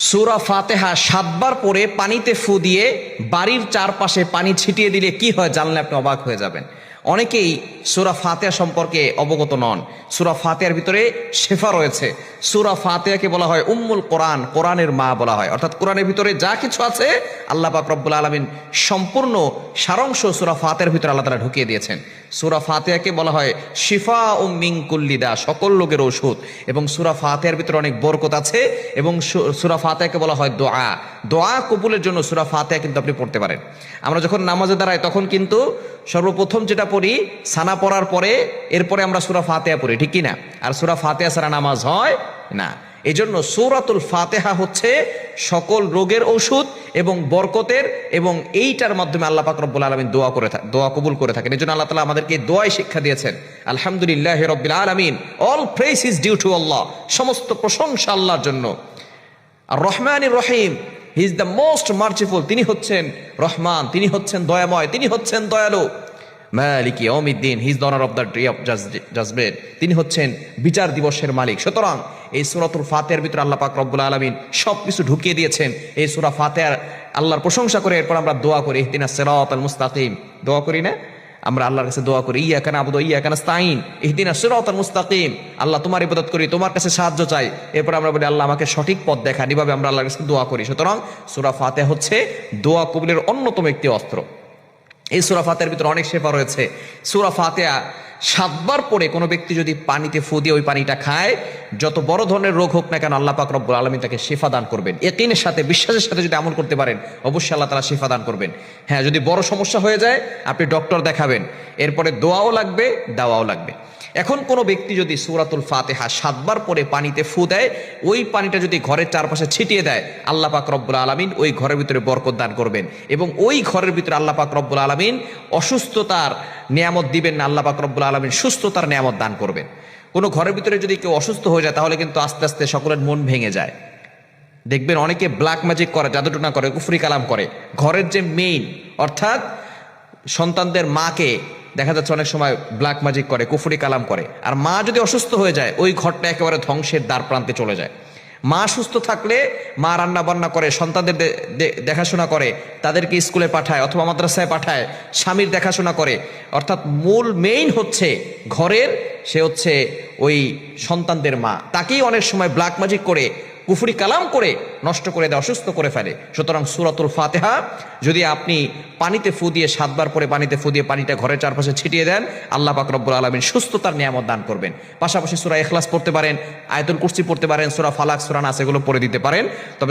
সূরা ফাতিহা ৭ বার পরে পানিতে ফু দিয়ে বাড়ির চারপাশে পানি ছিটিয়ে দিলে কি হয় জানলে আপনি অবাক হয়ে যাবেন। অনেকেই সূরা ফাতিহা সম্পর্কে অবগত নন। সূরা ফাতিহার ভিতরে শেফা রয়েছে। সূরা ফাতিহাকে বলা হয় উম্মুল কোরআন, কোরআনের মা বলা হয়। অর্থাৎ কোরআনের ভিতরে যা কিছু আছে আল্লাহ পাক রব্বুল আলামিন সম্পূর্ণ সারাংশ সূরা ফাতিহার ভিতরে আল্লাহ তাআলা ঢুকিয়ে দিয়েছেন। সূরা ফাতিহাকে বলা হয় শিফাউম মিন কুল্লি দা, সকল রোগের ঔষধ। এবং সূরা ফাতিহার ভিতরে অনেক বরকত আছে। এবং সূরা ফাতিহাকে বলা হয় দোয়া, দোয়া কবুলের জন্য সূরা ফাতিহা কিন্তু আপনি পড়তে পারেন। আমরা যখন নামাজে দাঁড়াই তখন কিন্তু সর্বপ্রথম যেটা পড়ি সানা পড়ার পরে এরপরে আমরা সূরা ফাতিহা পড়ি, ঠিক কি না? আর সূরা ফাতিহা ছাড়া নামাজ হয় না। এই জন্য সূরাতুল ফাতিহা হচ্ছে সকল রোগের ঔষধ এবং বরকতের, এবং এইটার মাধ্যমে আল্লাহ পাক রব্বুল আলামিন দোয়া কবুল করে থাকেন। এই জন্য আল্লাহ তাআলা আমাদেরকে দোয়াই শিক্ষা দিয়েছেন। আলহামদুলিল্লাহি রাব্বিল আলামিন, all praise is due to Allah, সমস্ত প্রশংসা আল্লাহর জন্য। আর রহমানির রহিম, he is the most merciful, তিনি হচ্ছেন রহমান, তিনি হচ্ছেন দয়াময়, তিনি হচ্ছেন দয়ালু। মালিক ইয়াউমিদ্দিন, he is the owner of the day of judgement, তিনি হচ্ছেন বিচার দিবসের মালিক। সুতরাং এই সূরাতুল ফাতিহার ভিতরে আল্লাহ পাক রব্বুল আলামিন সবকিছু ঢুকিয়ে দিয়েছেন। এই সূরা ফাতিহার আল্লাহর প্রশংসা করে এরপর আমরা দোয়া করি, ইহদিনাস সিরাতাল মুস্তাকিম, দোয়া করি না আমরা আল্লাহর কাছে? দোয়া করি ইয়াকা নাবুদু ওয়া ইয়াকা নাস্তাঈন, ইহদিনাস সিরাতাল মুস্তাকিম, আল্লাহ তোমার ইবাদত করি, তোমার কাছে সাহায্য চাই। এরপর আমরা বলি আল্লাহ আমাকে সঠিক পথ দেখান। এভাবে আমরা আল্লাহর কাছে দোয়া করি। সুতরাং সূরা ফাতিহা হচ্ছে দোয়া কবুলের অন্যতম একটি অস্ত্র। এই সূরা ফাতিহার ভিতরে অনেক শেফা রয়েছে। সূরা ফাতিহা ৭ বার পরে কোনো ব্যক্তি যদি পানিতে ফু দিয়ে ওই পানিটা খায়, যত বড় ধরনের রোগ হোক না কেন আল্লাহ পাক রব্বুল আলামিন তাকে শিফা দান করবেন। ইয়াকিনের সাথে, বিশ্বাসের সাথে যদি আমল করতে পারেন অবশ্যই আল্লাহ তাআলা শিফা দান করবেন। হ্যাঁ, যদি বড় সমস্যা হয়ে যায় আপনি ডক্টর দেখাবেন, এরপরে দোয়াও লাগবে, দাওয়াও লাগবে। এখন কোনো ব্যক্তি যদি সূরাতুল ফাতিহা ৭ বার পরে পানিতে ফু দেয়, ওই পানিটা যদি ঘরের চারপাশে ছিটিয়ে দেয় আল্লাহ পাক রব্বুল আলামিন ওই ঘরের ভিতরে বরকত দান করবেন। এবং ওই ঘরের ভিতরে আল্লাহ পাক রব্বুল আলামিন অসুস্থতার নিয়ামত দিবেন না, আল্লাহ পাক রব্বুল আলামিন সুস্থতার নিয়ামত দান করবেন। কোনো ঘরের ভিতরে যদি কেউ অসুস্থ হয়ে যায় তাহলে কিন্তু আস্তে আস্তে সকলের মন ভেঙে যায়। দেখবেন অনেকে ব্ল্যাক ম্যাজিক করে, জাদুটোনা করে, কুফরি কালাম করে। ঘরের যে মেইন, অর্থাৎ সন্তানদের মাকে দেখা যাচ্ছে অনেক সময় ব্ল্যাক ম্যাজিক করে, কুফরি কালাম করে। আর মা যদি অসুস্থ হয়ে যায় ওই ঘরটা একেবারে ধ্বংসের দ্বার প্রান্তে চলে যায়। মা সুস্থ থাকলে মা রান্না বান্না করে, সন্তানদের দেখাশোনা করে, তাদেরকে স্কুলে পাঠায় অথবা মাদ্রাসায় পাঠায়, স্বামীর দেখাশোনা করে। অর্থাৎ মূল মেইন হচ্ছে ঘরের, সে হচ্ছে ওই সন্তানদের মা। তাকেই অনেক সময় ব্ল্যাক ম্যাজিক করে, কুফরি কালাম করে নষ্ট করে দেয়, অসুস্থ করে ফেলে। সুতরাং সূরাতুল ফাতিহা যদি আপনি পানিতে ফু দিয়ে ৭ বার পরে পানিতে ফু দিয়ে পানিটা ঘরের চারপাশে ছিটিয়ে দেন আল্লাহ পাক রব্বুল আলামিন সুস্থতার নিয়ামত দান করবেন। পাশাপাশি সূরা ইখলাস পড়তে পারেন, আয়াতুল কুরসি পড়তে পারেন, সূরা ফালাক, সূরা নাস এগুলো পড়ে দিতে পারেন। তবে